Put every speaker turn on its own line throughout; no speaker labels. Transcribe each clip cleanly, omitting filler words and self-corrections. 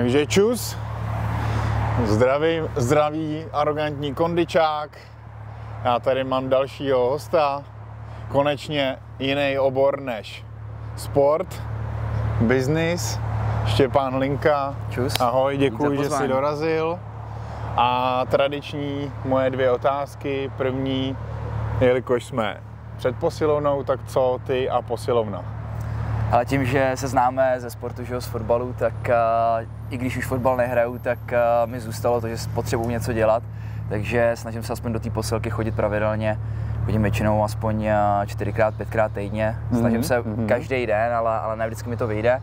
Takže čus, zdravý arrogantní kondičák. Já tady mám dalšího hosta, konečně jiný obor než sport, business, Štěpán Linka.
Čus.
Ahoj, děkuji, že jsi dorazil. A tradiční moje dvě otázky. První, jelikož jsme před posilovnou, tak co ty a posilovna?
Ale tím, že se známe ze sportu, že z fotbalu, tak i když už fotbal nehraju, tak mi zůstalo to, že potřebuji něco dělat. Takže snažím se aspoň do té posilky chodit pravidelně. Chodím většinou aspoň 4x, 5x týdně. Snažím se každý den, ale ne vždycky mi to vyjde.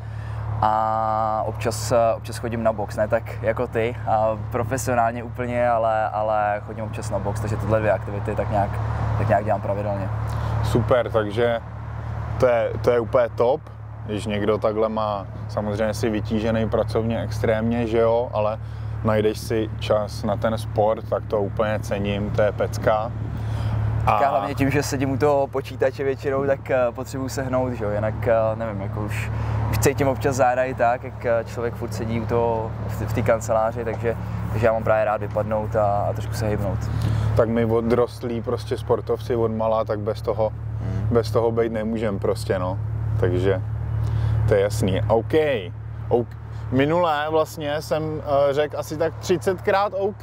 A občas chodím na box, ne tak jako ty, profesionálně úplně, ale chodím občas na box, takže tyhle dvě aktivity tak nějak dělám pravidelně.
Super, takže to je úplně top, když někdo takhle má, samozřejmě si vytížený pracovně extrémně, že jo, ale najdeš si čas na ten sport, tak to úplně cením, to je pecka.
Já hlavně tím, že sedím u toho počítače většinou, tak potřebuji se hnout, že jo, jinak nevím, jako už cítím občas záda i tak, jak člověk furt sedí u toho v té kanceláři, takže já mám právě rád vypadnout a trošku se hybnout.
Tak my odrostlí prostě sportovci od malá, tak bez toho být nemůžem prostě, no. Takže to je jasný. OK. Minulé vlastně jsem řekl asi tak 30krát OK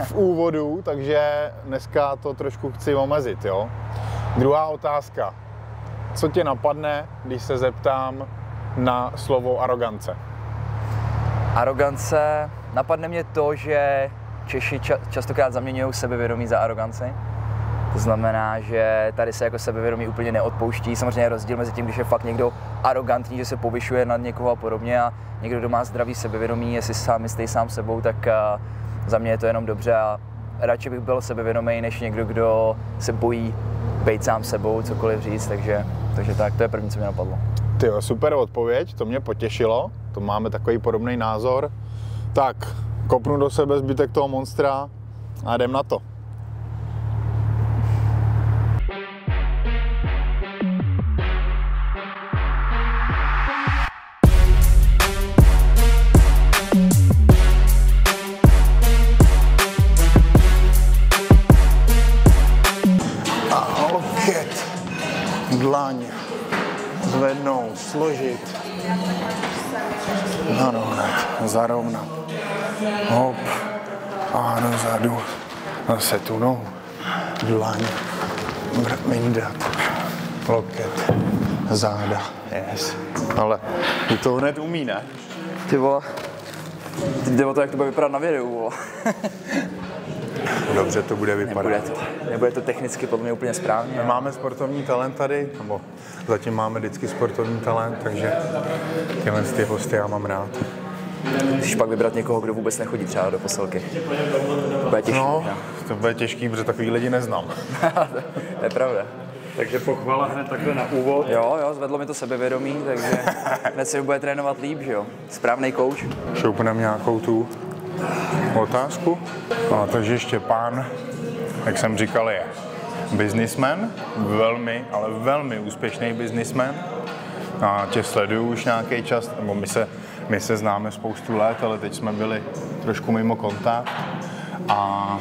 v úvodu, takže dneska to trošku chci omezit, jo. Druhá otázka. Co tě napadne, když se zeptám na slovo arogance?
Arogance, napadne mě to, že Češi častokrát zaměňují sebevědomí za aroganci. To znamená, že tady se jako sebevědomí úplně neodpouští. Samozřejmě je rozdíl mezi tím, když je fakt někdo arrogantní, že se povyšuje nad někoho a podobně, a někdo, kdo má zdravý sebevědomí, jestli sám jistý sám sebou, tak za mě je to jenom dobře a radši bych byl sebevědomý, než někdo, kdo se bojí být sám sebou, cokoliv říct, takže tak, to je první, co mě napadlo.
Tyjo, super odpověď, to mě potěšilo, to máme takový podobný názor. Tak, kopnu do sebe zbytek toho monstra a jdem na to. Dlaň, zvednout, složit, narovnat, zarovnat, hop a dozadu, zase tunou, dlaň, vyndat, loket, záda, yes. Ale ty to hned umí, ne?
Ty vole, teď jde o to, jak to bude vypadat na videu, vole.
Dobře to bude vypadat.
Nebude to technicky podle mě úplně správně.
Máme sportovní talent tady, nebo zatím máme vždycky sportovní talent, takže tyhle ty hosty já mám rád.
Musíš pak vybrat někoho, kdo vůbec nechodí třeba do posilky. To bude těžký.
No, to bude těžký, protože takový lidi neznám.
To je pravda.
Takže pochvala hned takhle na úvod.
Jo, zvedlo mi to sebevědomí, takže hned se bude trénovat líp, že jo. Správnej kouč.
Šoupneme nějakou tu otázku. No, takže Štěpán, jak jsem říkal, je businessman, ale velmi úspěšný businessman. A tě sleduju už nějaký čas, nebo my se známe spoustu let, ale teď jsme byli trošku mimo kontakt. A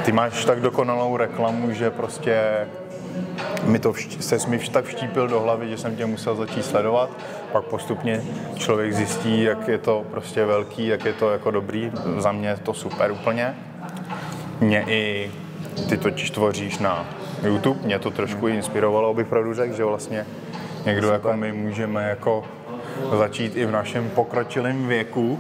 ty máš tak dokonalou reklamu, že prostě ses mi tak vštípil do hlavy, že jsem tě musel začít sledovat. Pak postupně člověk zjistí, jak je to prostě velký, jak je to jako dobrý. Za mě je to super úplně. Mě i ty totiž tvoříš na YouTube, mě to trošku inspirovalo, bych pravdu řekl, že vlastně někdo jako my můžeme jako začít i v našem pokročilém věku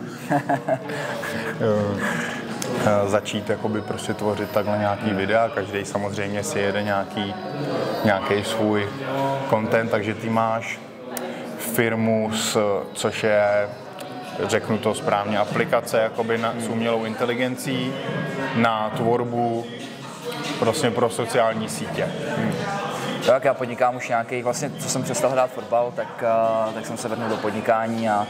začít jakoby prostě tvořit takhle nějaký videa, každý samozřejmě si jede nějaký svůj content, takže ty máš firmu, což je, řeknu to správně, aplikace jakoby s umělou inteligencí na tvorbu prostě pro sociální sítě.
Tak já podnikám už nějakých, vlastně co jsem přestal hrát fotbal, tak jsem se vrhnul do podnikání a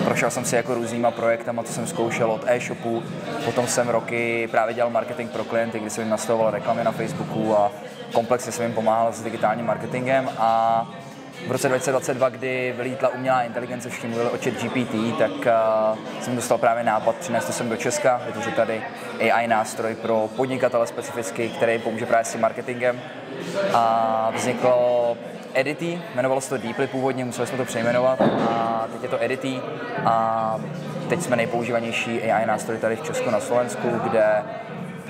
prošel jsem si jako různýma projektama, co jsem zkoušel od e-shopu, potom jsem roky právě dělal marketing pro klienty, kdy jsem jim nastavoval reklamy na Facebooku a komplexně jsem jim pomáhal s digitálním marketingem a v roce 2022, kdy vylítla umělá inteligence, všichni mluvili o ChatGPT, tak jsem dostal právě nápad přinést to sem do Česka, vytvořit tady AI nástroj pro podnikatele specificky, který pomůže právě s tím marketingem. A vzniklo Edity, jmenovalo se to Deeply původně, museli jsme to přejmenovat a teď je to Edity a teď jsme nejpoužívanější AI nástroj tady v Česku na Slovensku, kde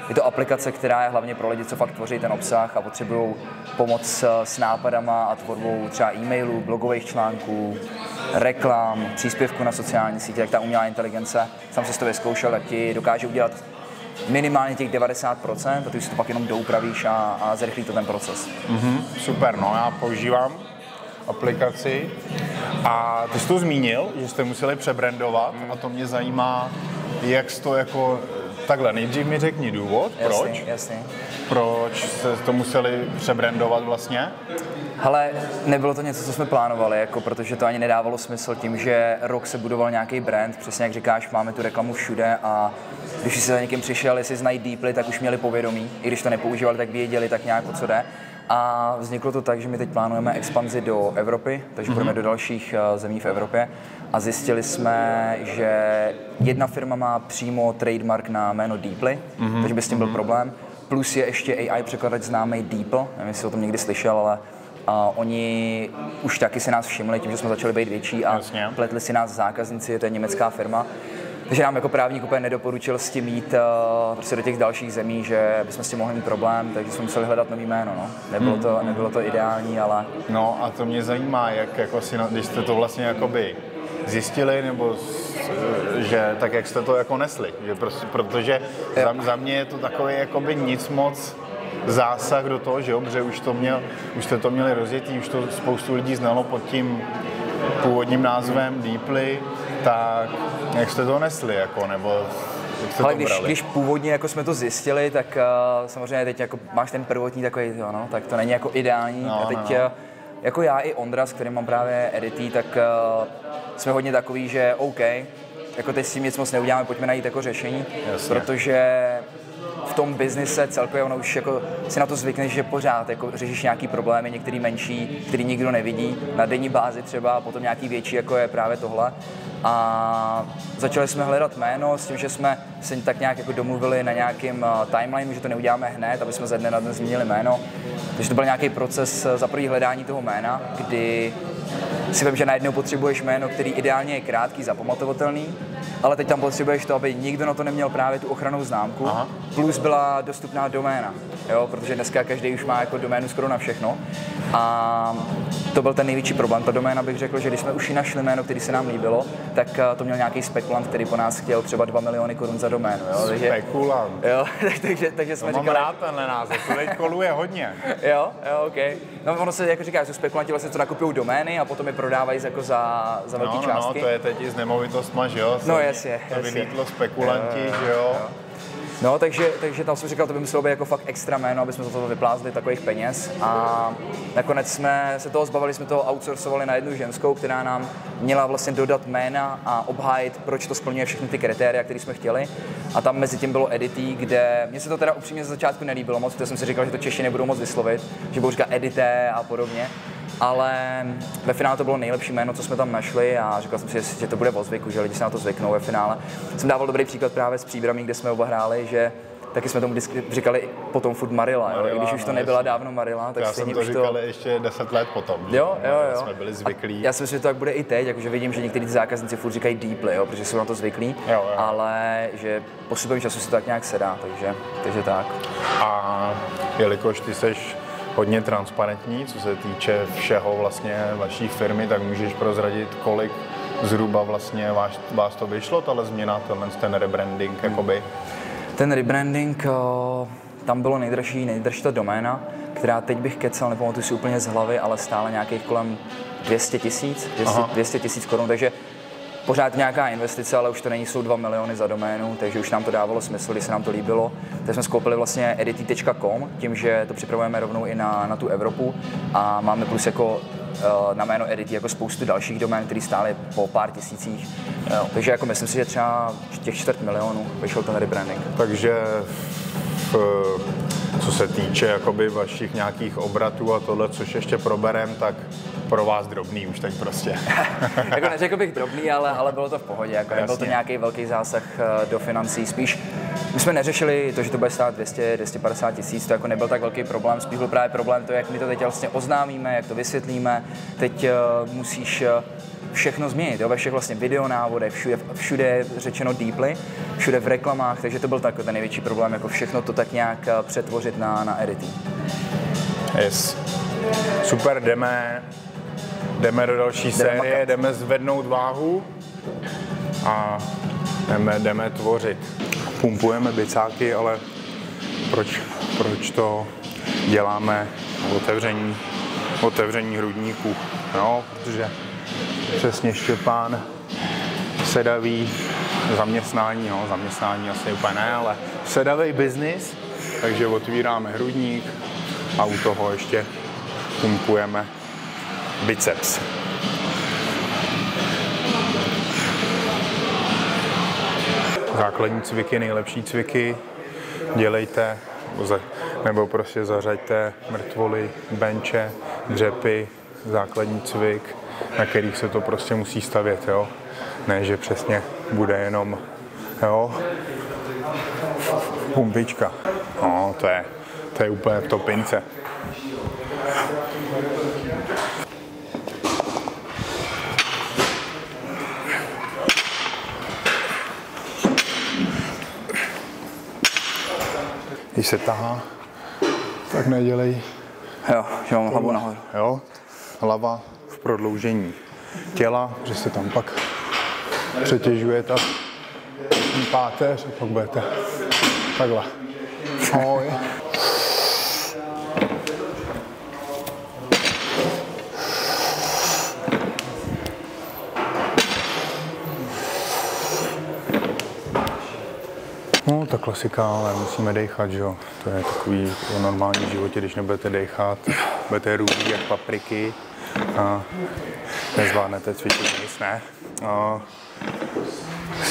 je to aplikace, která je hlavně pro lidi, co fakt tvoří ten obsah a potřebují pomoc s nápadama a tvorbou třeba e-mailů, blogových článků, reklam, příspěvků na sociální sítě, tak ta umělá inteligence, jsem se to vyzkoušel, tak ti dokáže udělat minimálně těch 90% a ty si to pak jenom doupravíš a zrychlí to ten proces.
Super, no já používám aplikaci a ty jsi to zmínil, že jste museli přebrandovat a to mě zajímá, jak jsi to jako takhle, nejdřív mi řekni důvod, proč?
Jasně.
Proč jste to museli přebrandovat vlastně?
Hele, nebylo to něco, co jsme plánovali, jako, protože to ani nedávalo smysl tím, že rok se budoval nějaký brand, přesně jak říkáš, máme tu reklamu všude a když si za někým přišel, jestli znají Deeply, tak už měli povědomí, i když to nepoužívali, tak věděli tak nějak, o co jde. A vzniklo to tak, že my teď plánujeme expanzi do Evropy, takže budeme do dalších zemí v Evropě a zjistili jsme, že jedna firma má přímo trademark na jméno Deeply, takže by s tím byl problém. Plus je ještě AI překladač známý Deeple, nevím, jestli o tom někdy slyšel, ale oni už taky si nás všimli tím, že jsme začali být větší a pletli si nás zákazníci, to je německá firma. Takže nám jako právník úplně nedoporučil s tím jít prostě do těch dalších zemí, že bychom s tím mohli mít problém, takže jsme museli hledat nový jméno. No. Nebylo to ideální, ale... No
a to mě zajímá, jak jako si, když jste to vlastně jakoby zjistili, nebo že tak jak jste to jako nesli, že prostě, protože za mě je to takový jakoby nic moc zásah do toho, že jo, protože už jste to měli rozjetý, už to spoustu lidí znalo pod tím původním názvem Deeply, tak jak jste to nesli, jako, nebo jak jste
ale
to brali?
Když původně jako jsme to zjistili, tak samozřejmě teď jako máš ten prvotní takový, no, tak to není jako ideální. A teď jako já i Ondra, s kterým mám právě Edity, tak jsme hodně takový, že OK, jako teď s tím nic moc neuděláme, pojďme najít jako řešení, protože v tom biznise celkově ono už jako si na to zvykneš, že pořád jako řešíš nějaký problémy, některý menší, který nikdo nevidí, na denní bázi třeba, a potom nějaký větší, jako je právě tohle. A začali jsme hledat jméno s tím, že jsme se tak nějak jako domluvili na nějakém timelineu, že to neuděláme hned, aby jsme ze dne na den změnili jméno. Takže to byl nějaký proces za první hledání toho jména, kdy si vím, že najednou potřebuješ jméno, který ideálně je krátký, zapamatovatelný, ale teď tam potřebuješ to, aby nikdo na to neměl právě tu ochrannou známku, plus byla dostupná doména, jo, protože dneska každý už má jako doménu skoro na všechno. A to byl ten největší problém. Ta doména, bych řekl, že když jsme už ji našli jméno, který se nám líbilo, tak to měl nějaký spekulant, který po nás chtěl třeba 2 miliony korun za doménu. Jo,
Spekulant.
Jo, takže jsme říkali...
Mám rád tenhle název, to teď koluje hodně.
Jo, OK. No ono se jako říká, jsou spekulanti vlastně, co nakupují domény a potom je prodávají jako za velké částky.
No, to je teď i s nemovitostma, že jo?
No jasně.
To vylítlo spekulanti, že jo?
No, takže tam jsem říkal, to by muselo být jako fakt extra jméno, aby jsme to vyplázli takových peněz a nakonec jsme se toho zbavili, jsme toho outsourcovali na jednu ženskou, která nám měla vlastně dodat jména a obhájit, proč to splňuje všechny ty kritéria, které jsme chtěli. A tam mezi tím bylo Edity, kde mě se to teda upřímně ze začátku nelíbilo moc, protože jsem si říkal, že to Češi nebudou moc vyslovit, že budou říkat Edité a podobně. Ale ve finále to bylo nejlepší jméno, co jsme tam našli a říkal jsem si, že to bude o zvyku, že lidi se na to zvyknou ve finále. Jsem dával dobrý příklad právě s Příbramí, kde jsme oba hráli, že taky jsme tomu říkali potom furt Marila, jo? I když už to nebyla dávno Marila, tak
já jsem to říkal ještě 10 let potom.
Jo.
Jsme byli zvyklí.
Já si myslím, že to tak bude i teď, jakože vidím, že někteří zákazníci furt říkají Deeply, jo? Protože jsou na to zvyklí, ale že postupem času si to tak nějak sedá, takže tak.
A jelikož ty seš hodně transparentní, co se týče všeho vlastně vaší firmy, tak můžeš prozradit, kolik zhruba vlastně vás to vyšlo, tahle změna, ten rebranding, jakoby?
Ten rebranding, tam bylo nejdražší ta doména, která teď bych kecal, nepamatuji si úplně z hlavy, ale stále nějakých kolem 200 tisíc korun, takže pořád nějaká investice, ale už to nejsou 2 miliony za doménu, takže už nám to dávalo smysl, když se nám to líbilo. Takže jsme skoupili vlastně edity.com, tím, že to připravujeme rovnou i na tu Evropu a máme plus jako na jméno Edity jako spoustu dalších domén, které stály po pár tisících. Takže jako myslím si, že třeba těch 4 milionů vyšel ten rebranding.
Takže Co se týče jakoby vašich nějakých obratů a tohle, což ještě proberem, tak pro vás drobný už teď prostě.
Jako neřekl bych drobný, ale bylo to v pohodě, jako nebyl to nějaký velký zásah do financí, spíš my jsme neřešili to, že to bude stát 200-250 tisíc, to jako nebyl tak velký problém, spíš byl právě problém to, jak my to teď vlastně oznámíme, jak to vysvětlíme, teď musíš všechno změnit, jo? Ve všech vlastně videonávodech, všude je řečeno deeply, všude v reklamách, takže to byl takový ten největší problém, jako všechno to tak nějak přetvořit na editing.
Yes. Super, jdeme do další série, jdeme zvednout váhu a jdeme tvořit. Pumpujeme bicáky, ale proč to děláme otevření hrudníků, no, protože přesně Štěpán sedavý zaměstnání asi úplně ne, ale sedavý biznis, takže otvíráme hrudník a u toho ještě pumpujeme biceps. Základní cviky, nejlepší cviky dělejte, nebo prostě zařaďte mrtvoly, benče, dřepy, základní cvik, na kterých se to prostě musí stavět, jo. Ne, že přesně bude jenom, jo, pumpička. No, to je úplně v topince. Když se tahá, tak nedělej.
Jo, že mám hlavu nahoru.
Jo, hlava v prodloužení těla, že se tam pak přetěžuje ta páteř a pak budete takhle. Ahoj. No, ta klasika, ale musíme dejchat, že jo. To je takový v normálním životě, když nebudete dejchat, budete různý jak papriky a nezvládnete cvičit nic, ne.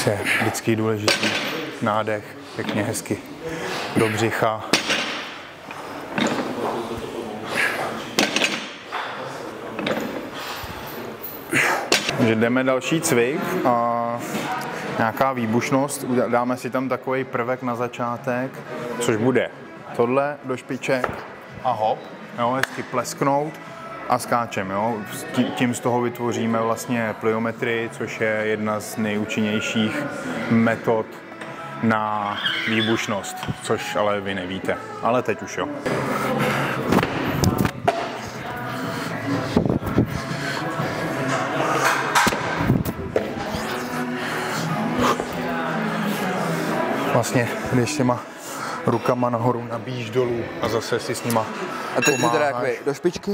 Je vždycky důležitý nádech, pěkně hezky do břicha. Takže jdeme další cvik a nějaká výbušnost, dáme si tam takový prvek na začátek, což bude tohle do špiček a hop, jo, hezky plesknout a skáčem, jo. Tím z toho vytvoříme vlastně plyometrii, což je jedna z nejúčinnějších metod na výbušnost, což ale vy nevíte, ale teď už jo. Vlastně, když těma rukama nahoru nabíjíš dolů a zase si s nima
a teď
pomáháš.
Teda jakoby do špičky?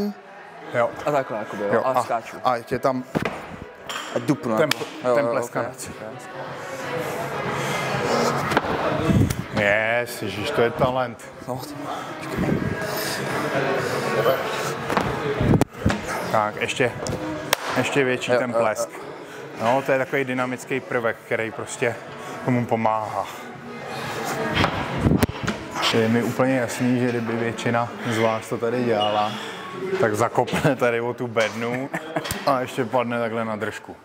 Jo.
A takhle jakoby, jo. A skáču.
A je tam
a dupnu.
Ten pleskanec. Okay. Yes, ježiš, to je talent.
No.
Tak, ještě větší ten plesk. No, to je takový dynamický prvek, který prostě tomu pomáhá. Je mi úplně jasný, že kdyby většina z vás to tady dělala, tak zakopne tady o tu bednu a ještě padne takhle na držku.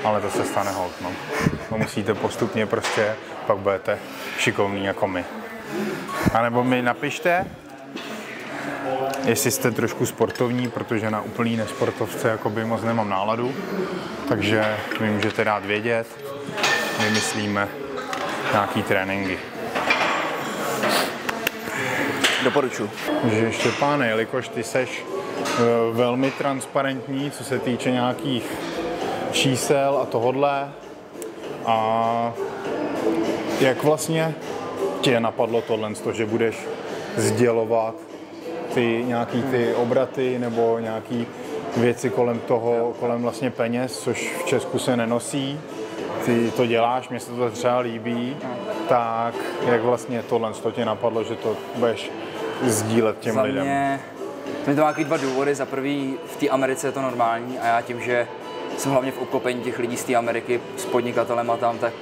Ale to se stane holt, no. To musíte postupně prostě, pak budete šikovní jako my. A nebo mi napište, jestli jste trošku sportovní, protože na úplný nesportovce jakoby moc nemám náladu, takže mi můžete dát vědět, vymyslíme nějaký tréninky.
Doporučuji.
Takže Štěpáne, jelikož ty seš velmi transparentní, co se týče nějakých čísel a tohodle, a jak vlastně tě napadlo tohle, že budeš sdělovat nějaký ty obraty nebo nějaký věci kolem toho, kolem vlastně peněz, což v Česku se nenosí. Ty to děláš, mně se to třeba líbí, tak jak vlastně tohle tě napadlo, že to budeš sdílet těm lidem?
Za mě to má takový dva důvody. Za prvý, v té Americe je to normální a já tím, že jsem hlavně v obklopení těch lidí z té Ameriky s podnikatelema tam, tak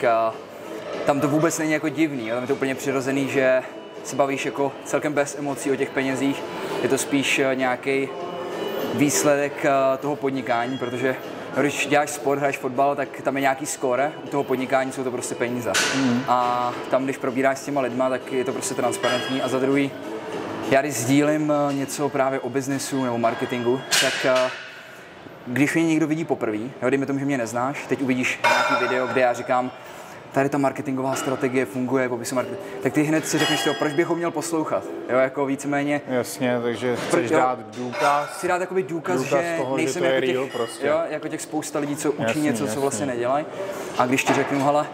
tam to vůbec není jako divný. Tam je to úplně přirozený, že se bavíš jako celkem bez emocí o těch penězích. Je to spíš nějaký výsledek toho podnikání, protože když děláš sport, hraješ fotbal, tak tam je nějaký skóre, u toho podnikání jsou to prostě peníze. A tam, když probíráš s těma lidma, tak je to prostě transparentní. A za druhý, já když sdílím něco právě o biznesu nebo marketingu, tak když mě někdo vidí poprvé, dejme tomu, že mě neznáš, teď uvidíš nějaký video, kde já říkám, tady ta marketingová strategie funguje, tak ty hned si řekneš, proč bych ho měl poslouchat, jo, jako víceméně.
Jasně, takže chceš dát důkaz.
Chci dát jakoby důkaz, že
toho,
nejsem
že to
jako,
je real,
těch,
prostě.
jo, jako těch spousta lidí, co učí něco, co vlastně nedělají. A když ti řeknu, hele,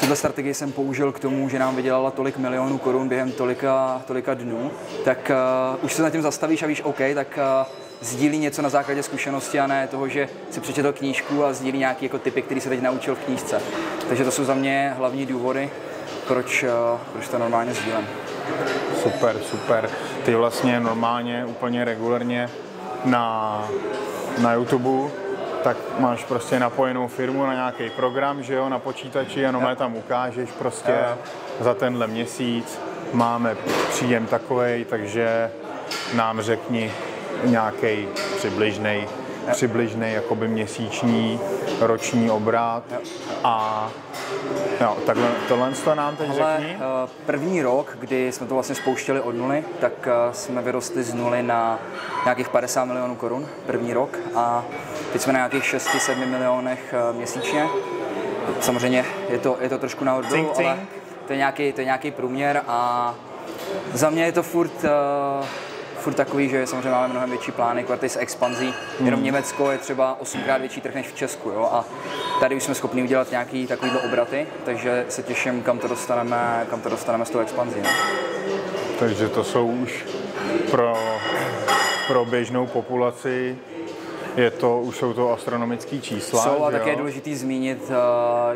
tuhle strategii jsem použil k tomu, že nám vydělala tolik milionů korun během tolika dnů, tak už se nad tím zastavíš a víš, OK, tak sdílí něco na základě zkušenosti a ne toho, že si přečetl knížku a sdílí nějaké jako typy, který se teď naučil v knížce. Takže to jsou za mě hlavní důvody, proč to normálně sdílím.
Super, super. Ty vlastně normálně úplně regulérně na YouTube, tak máš prostě napojenou firmu na nějaký program, že jo, na počítači a normálně tam ukážeš prostě za tenhle měsíc máme příjem takovej, takže nám řekni nějaký přibližnej jakoby měsíční, roční obrat a jo, takhle tohle nám teď řekni.
První rok, kdy jsme to vlastně spouštěli od nuly, tak jsme vyrostli z nuly na nějakých 50 milionů korun první rok a teď jsme na nějakých 6-7 milionech měsíčně. Samozřejmě je to trošku nahoru, ale to je nějaký průměr a za mě je to furt takový, že samozřejmě máme mnohem větší plány, kvarty s expanzí. Jenom Německo je třeba 8krát větší trh než v Česku, jo? A tady už jsme schopni udělat nějaký takovýhle obraty, takže se těším, kam to dostaneme s tou expanzí. Ne?
Takže to jsou už pro běžnou populaci, už jsou to astronomické čísla.
Jsou a také je důležité zmínit,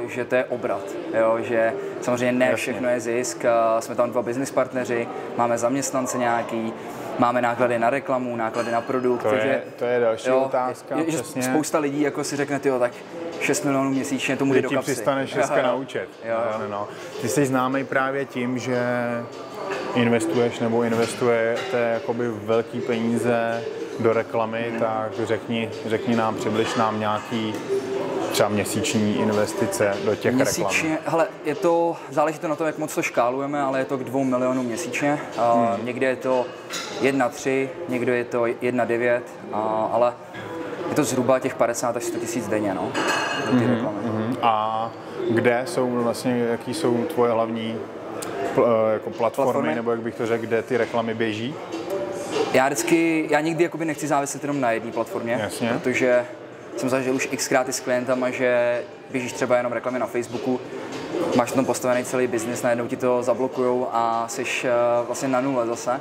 že to je obrat, jo? Že samozřejmě ne všechno je zisk, jsme tam 2 business partneři, máme zaměstnance nějaký, máme náklady na reklamu, náklady na produkt.
To je další otázka.
Přesně. Spousta lidí jako si řekne, tak 6 milionů měsíčně, tomu jde do kapsy.
Ti přistaneš dneska na účet. No. Ty jsi známý právě tím, že investuješ nebo investujete jakoby velký peníze do reklamy, tak řekni nám, přibliž nám nějaký třeba měsíční investice do těch reklam.
Hele, záleží to na tom, jak moc to škálujeme, ale je to k 2 milionům měsíčně. Někde je to 1,3, někde je to 1,9, ale je to zhruba těch 50 až 100 tisíc denně, no, do té reklamy.
A kde jsou vlastně, jaký jsou tvoje hlavní jako platformy, nebo jak bych to řekl, kde ty reklamy běží?
Já nikdy jakoby nechci záviset jenom na jedné platformě, protože jsem zažil už xkrát i s klientama, že běžíš třeba jenom reklamy na Facebooku, máš tam postavený celý biznis, najednou ti to zablokujou a jsi vlastně na nule zase.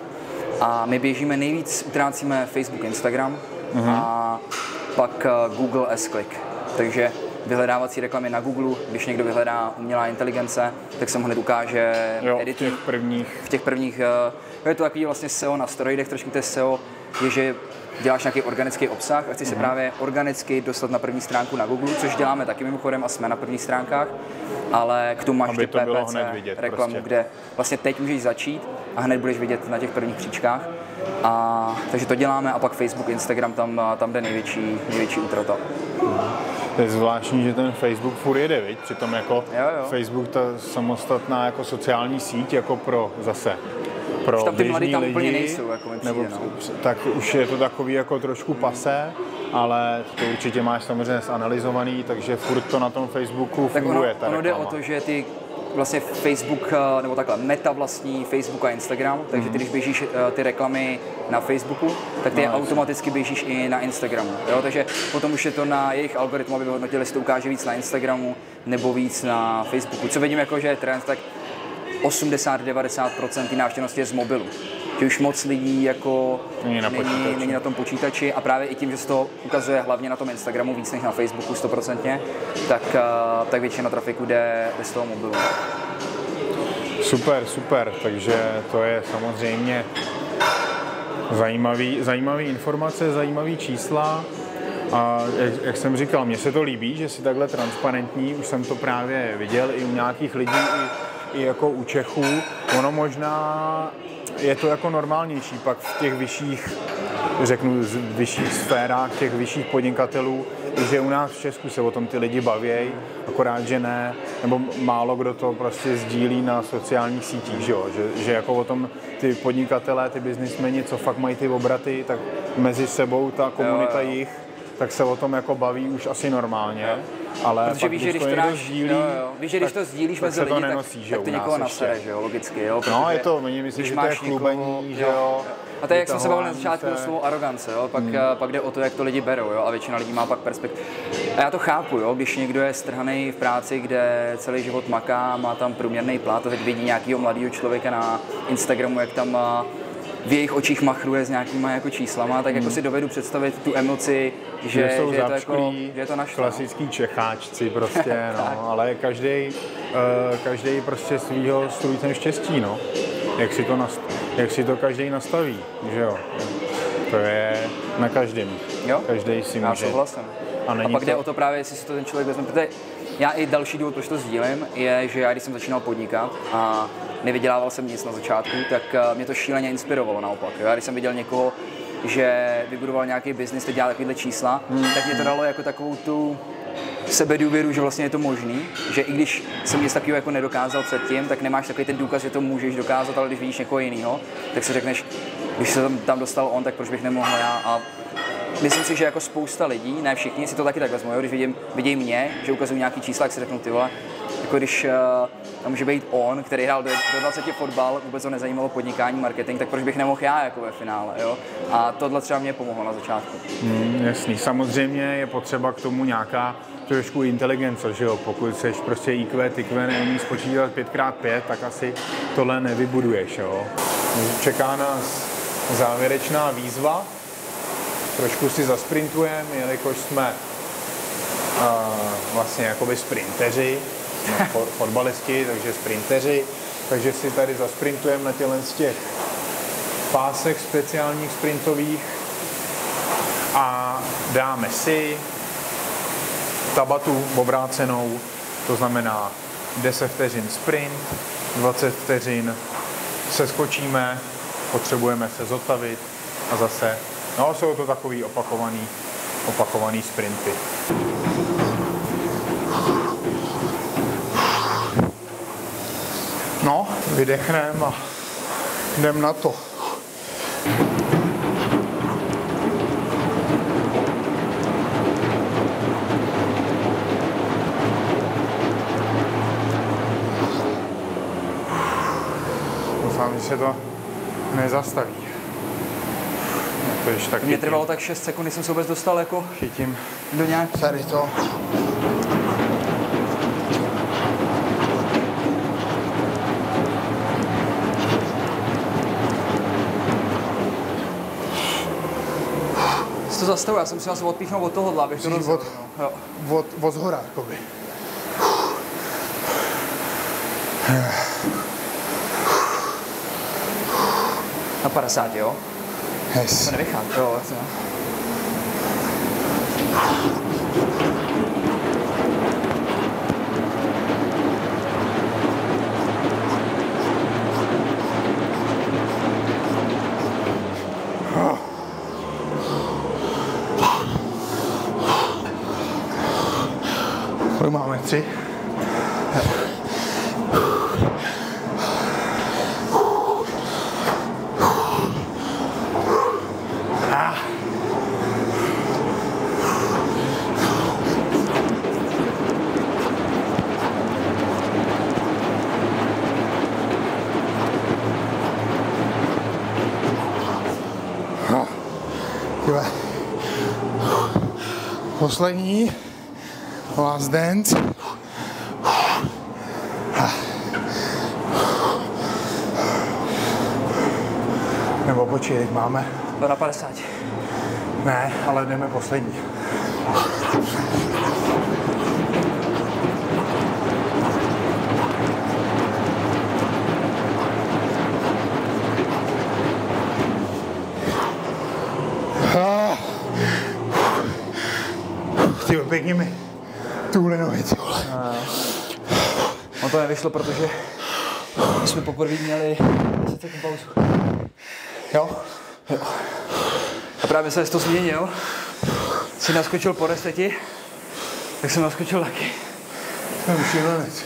A my běžíme nejvíc, utrácíme Facebook, Instagram a pak Google S-Click. Takže vyhledávací reklamy na Google, když někdo vyhledá umělá inteligence, tak se mu hned ukáže editing. V těch prvních. Je to takový vlastně SEO na steroidech, trošku to je SEO, je, že děláš nějaký organický obsah a chceš se právě organicky dostat na první stránku na Google, což děláme taky mimochodem a jsme na prvních stránkách, ale k tomu máš ty PPC reklamu, prostě. Kde vlastně teď můžeš začít a hned budeš vidět na těch prvních příčkách. Takže to děláme a pak Facebook, Instagram, tam jde největší útrata.
To je zvláštní, že ten Facebook furt jede, viď? Přitom jako Facebook ta samostatná jako sociální síť jako pro
tam ty mladí tam
lidi,
úplně nejsou, jako mi přijde,
tak už je to takový jako trošku pasé, ale to určitě máš samozřejmě zanalyzovaný, takže furt to na tom Facebooku funguje.
Tak ono jde o to, že ty vlastně Facebook, nebo takhle, Meta vlastní Facebook a Instagram, takže ty, když běžíš ty reklamy na Facebooku, tak ty automaticky běžíš i na Instagramu, jo? Takže potom už je to na jejich algoritmu, aby vyhodnotili, jestli to ukáže víc na Instagramu nebo víc na Facebooku. Co vidím jako, že je trend, tak 80-90% návštěvnosti je z mobilu. Že už moc lidí jako není na tom počítači a právě i tím, že se to ukazuje hlavně na tom Instagramu víc než na Facebooku 100%, tak většina trafiku jde z toho mobilu.
Super, takže to je samozřejmě zajímavý informace, zajímavý čísla. A jak jsem říkal, mně se to líbí, že jsi takhle transparentní, už jsem to právě viděl i u nějakých lidí, i jako u Čechů. Ono možná je to jako normálnější pak v těch vyšších, řeknu, vyšších sférách, těch vyšších podnikatelů, i že u nás v Česku se o tom ty lidi bavějí, akorát, že ne, nebo málo kdo to prostě sdílí na sociálních sítích, že jako o tom ty podnikatelé, ty biznismeni, co fakt mají ty obraty, tak mezi sebou ta komunita jich, tak se o tom jako baví už asi normálně. Ale
protože víš, že když to dáš, víš, že když to sdílíš mezi lidi, tak to někoho nasere, že jo, logicky, jo.
No, je to, oni myslí, že to je chlubení, že jo.
A to je, jak jsem se bavil na začátku o slovo arogance, jo? Pak jde o to, jak to lidi berou, jo? A většina lidí má pak perspektivu. A já to chápu, jo? Když někdo je strhaný v práci, kde celý život maká, má tam průměrný plat a teď vidí nějakého mladého člověka na Instagramu, jak tam v jejich očích machruje s nějakýma jako číslama, tak jako si dovedu představit tu emoci, že je to naštve.
Klasický Čecháčci prostě, no, ale každý prostě svýho strůjcem štěstí, no. Jak si to každý nastaví, že jo. To je na každém. Každý si může.
Já souhlasím. A pak jde o to právě, jestli si to ten člověk vezme, protože já i další důvod, proč to sdílím, je, že já když jsem začínal podnikat a nevydělával jsem nic na začátku, tak mě to šíleně inspirovalo naopak. Já když jsem viděl někoho, že vybudoval nějaký biznis, teď dělá takovýhle čísla, tak mě to dalo jako takovou tu sebedůvěru, že vlastně je to možný, že i když jsem nic takového jako nedokázal předtím, tak nemáš takový ten důkaz, že to můžeš dokázat, ale když vidíš někoho jiného, tak si řekneš, když se tam dostal on, tak proč bych nemohl já. A myslím si, že jako spousta lidí, ne všichni, si to taky tak vezmou, když vidí mě, že ukazují nějaký čísla, jak si řeknou, ty vole, jako když tam může být on, který hrál do 20 fotbal, vůbec ho nezajímalo podnikání, marketing, tak proč bych nemohl já jako ve finále, jo? A tohle třeba mě pomohlo na začátku.
Jasný, samozřejmě je potřeba k tomu nějaká trošku inteligence, že jo? Pokud seš prostě IQ, neumí spočítat 5x5, tak asi tohle nevybuduješ, jo? Čeká nás závěrečná výzva, trošku si zasprintujeme, jelikož jsme vlastně jakoby sprinteři, fotbalisti, takže sprinteři, takže si tady zasprintujeme na z těch pásech speciálních sprintových a dáme si tabatu obrácenou, to znamená 10 vteřin sprint, 20 vteřin se skočíme, potřebujeme se zotavit a zase, no jsou to takový opakovaný sprinty. No, vydechneme a jdem na to. Doufám, že se to nezastaví.
Mně trvalo tak 6 sekund, když jsem se vůbec dostal jako
chytím
do nějak
tady to.
to zastavu, já jsem si vás odpíchnul od tohohle, abych to rozhodl.
Od zhora, jakoby.
Na 50, jo?
Yes.
To nevychází, jo, vlastně.
Kolik máme? 3? Poslední, last dance. Nebo počkej, teď máme.
To na 50.
Ne, ale jdeme poslední. Tyjo, pěkně mi tuhle nohy, ty vole.
No to nevyšlo, protože My jsme poprvé měli 10 sekund pauzu. Jo? Jo. A právě se to změnil. Jsi naskočil po reseti, tak jsem naskočil taky.
Jsem šílenec.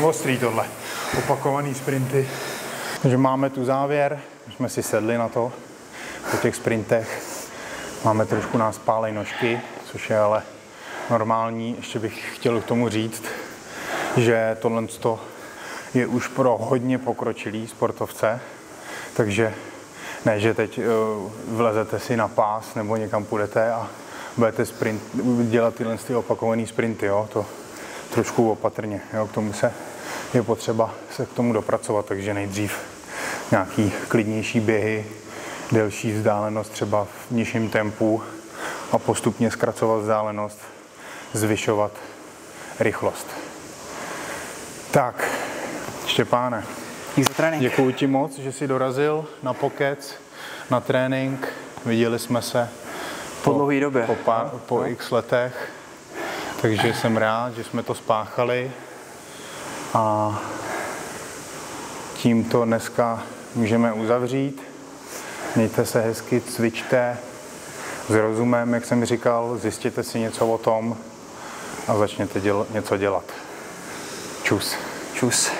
Ostrý tohle. Opakovaný sprinty. Takže máme tu závěr, jsme si sedli na to po těch sprintech. Máme trošku nás pálej nožky, což je ale normální. Ještě bych chtěl k tomu říct, že tohle je už pro hodně pokročilý sportovce, takže ne, že teď vlezete si na pás nebo někam půjdete a budete dělat tyhle opakované sprinty, jo? To trošku opatrně, jo? K tomu je potřeba se k tomu dopracovat, takže nejdřív nějaký klidnější běhy, delší vzdálenost třeba v nižším tempu a postupně zkracovat vzdálenost, zvyšovat rychlost. Tak, Štěpáne, děkuji ti moc, že jsi dorazil na Pokec, na trénink. Viděli jsme se
po dlouhé době.
Po x letech, takže jsem rád, že jsme to spáchali a tímto dneska můžeme uzavřít. Mějte se hezky, cvičte s rozumem, jak jsem říkal, zjistěte si něco o tom a začněte něco dělat. Čus.
Čus.